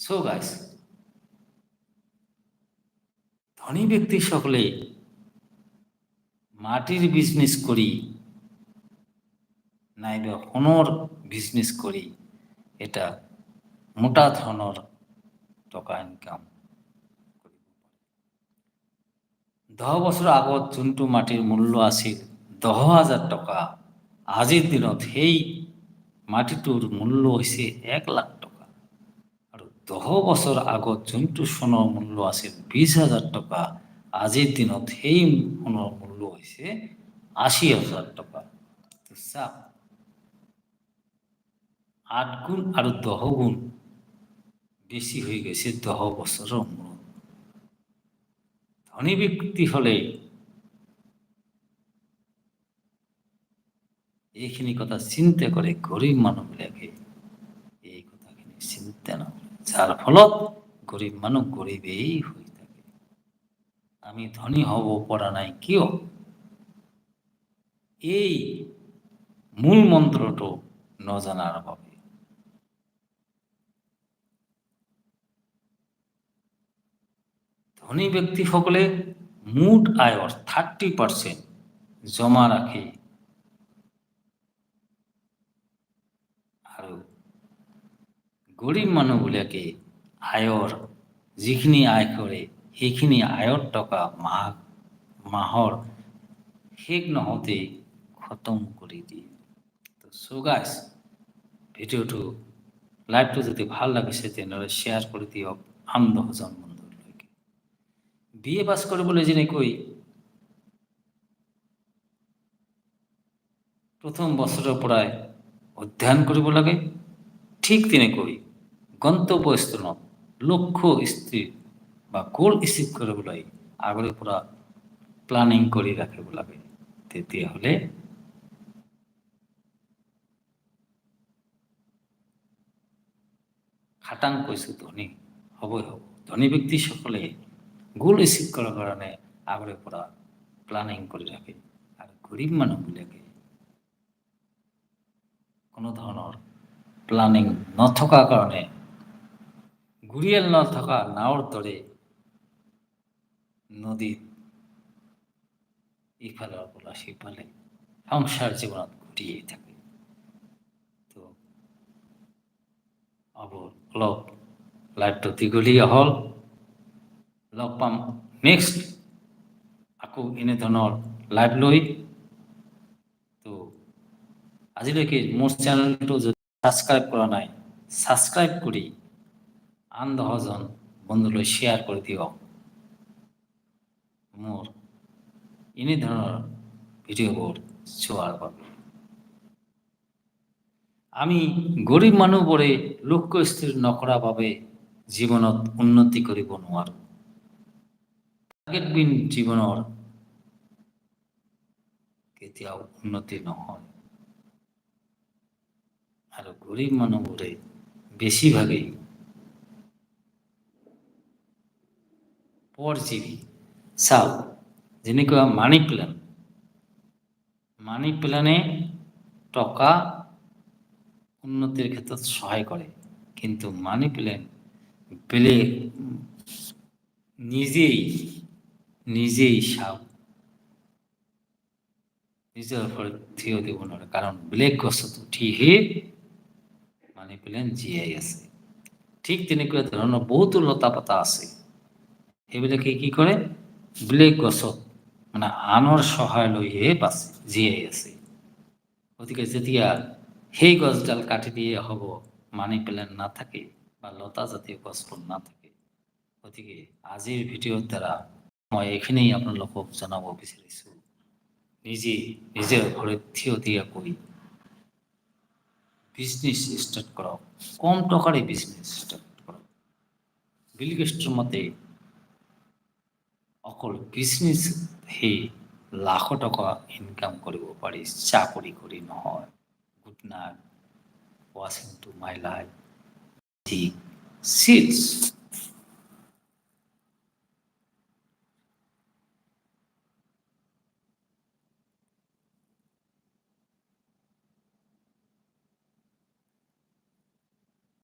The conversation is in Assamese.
সো গাইস, ধনী ব্যক্তি সকলে মাটিৰ বিজনেস কৰি নাইবা সোণৰ বিজনেস কৰি এটা মোটা ধৰণৰ টকা ইনকাম কৰিব পাৰে। 10 বছৰ আগত যোনটো মাটিৰ মূল্য আছিল 10,000 টকা, আজিৰ দিনত সেই মাটিটোৰ মূল্য হৈছে 1 লাখ টকা। আৰু 10 বছৰ আগত যোনটো সোণৰ মূল্য আছিল 20,000 টকা, আজিৰ দিনত সেই সোণৰ মূল্য হৈছে 80,000 টকা। চাওক, 8 গুণ আৰু 10 গুণ বেছি হৈ গৈছে 10 বছৰৰ মূৰত। ধনী ব্যক্তি হলে এইখিনি কথা চিন্তা কৰে, গৰীব মানুহবিলাকে এই কথাখিনি চিন্তা নকৰে, যাৰ ফলত গৰীব মানুহ গৰীবেই হৈ থাকে। আমি ধনী হব পৰা নাই কিয়? এই মূল মন্ত্ৰটো নজনাৰ বাবে। ধনী ব্যক্তিসকলে মুঠ আয়ৰ 30% জমা ৰাখে আৰু গৰীব মানুহবিলাকে আয়ৰ যিখিনি আয় কৰে সেইখিনি আয়ৰ টকা মাহৰ শেষ নহওঁতেই খতম কৰি দিয়ে। তো সো গাইস, ভিডিঅ'টো লাইভটো যদি ভাল লাগিছে তেনেহ'লে শ্বেয়াৰ কৰি দিয়ক আন 10জন বন্ধুলৈকে। BA পাছ কৰিবলৈ যেনেকৈ প্ৰথম বছৰৰ পৰাই অধ্যয়ন কৰিব লাগে, ঠিক তেনেকৈ গন্তব্যস্থানত লক্ষ্য স্থিৰ বা গোল স্থিৰ কৰিবলৈ আগৰে পৰা প্লানিং কৰি ৰাখিব লাগে। তেতিয়াহ'লে খাটাং কৈছোঁ ধনী হ'বই হ'ব। ধনী ব্যক্তিসকলে গোল স্থিৰ কৰাৰ কাৰণে আগৰে পৰা প্লানিং কৰি ৰাখে, আৰু গৰীব মানুহবিলাকে কোনো ধৰণৰ প্লানিং নথকাৰ কাৰণে ঘূৰিয়াল নথকা নাৱৰ দৰে নদীত ইফালৰ পৰা সিফালে সংসাৰ জীৱনত ঘূৰিয়েই থাকে। তো অলপ লাইভটো দীঘলীয়া হ'ল, লগ পাম নেক্সট আকৌ এনেধৰণৰ লাইভ লৈ। তো আজিলৈকে মোৰ চেনেলটো যদি ছাবস্ক্ৰাইব কৰা নাই, ছাবস্ক্ৰাইব কৰি আন 10জন বন্ধুলৈ শ্বেয়াৰ কৰি দিয়ক মোৰ এনে ধৰণৰ ভিডিঅ'বোৰ চোৱাৰ বাবে। আমি গৰীব মানুহবোৰে লক্ষ্য স্থিৰ নকৰাৰ বাবে জীৱনত উন্নতি কৰিব নোৱাৰোঁ। টাৰ্গেটবিহীন জীৱনৰ কেতিয়াও উন্নতি নহয়। আৰু গৰীব মানুহবোৰে বেছিভাগেই পৰজীৱী। চাওক, যেনেকুৱা মানি প্লেনে টকা উন্নতিৰ ক্ষেত্ৰত সহায় কৰে, কিন্তু মানি প্লেন নিজেই চাওক নিজৰ ওপৰত থিয় দিব নোৱাৰে, কাৰণ ব্লেক গছত উঠিহে মানি প্লেন জীয়াই আছে। ঠিক তেনেকুৱা ধৰণৰ বহুতো লতা পাতা আছে, সেইবিলাকে কি কৰে, ব্লেক গছত মানে আনৰ সহায় লৈহে জীয়াই আছে। গতিকে যেতিয়া সেই গছডাল কাটি দিয়ে হ'ব, মানি প্লেন নাথাকে বা লতা জাতীয় গছবোৰ নাথাকে। গতিকে আজিৰ ভিডিঅ'ৰ দ্বাৰা মই এইখিনিই আপোনালোকক জনাব বিচাৰিছোঁ, নিজৰ ঘৰত থিয় দিয়াকৈ বিজনেছ ষ্টাৰ্ট কৰক, কম টকাৰে বিজনেছ ষ্টাৰ্ট কৰক। বিল গেটছৰ মতে অকল বিজনেছ সেই লাখো টকা ইনকাম কৰিব পাৰি, চাকৰি কৰি নহয়। গুড নাইট, ৱাচিং টু মাই লাইফ, ঠিক চিলছ।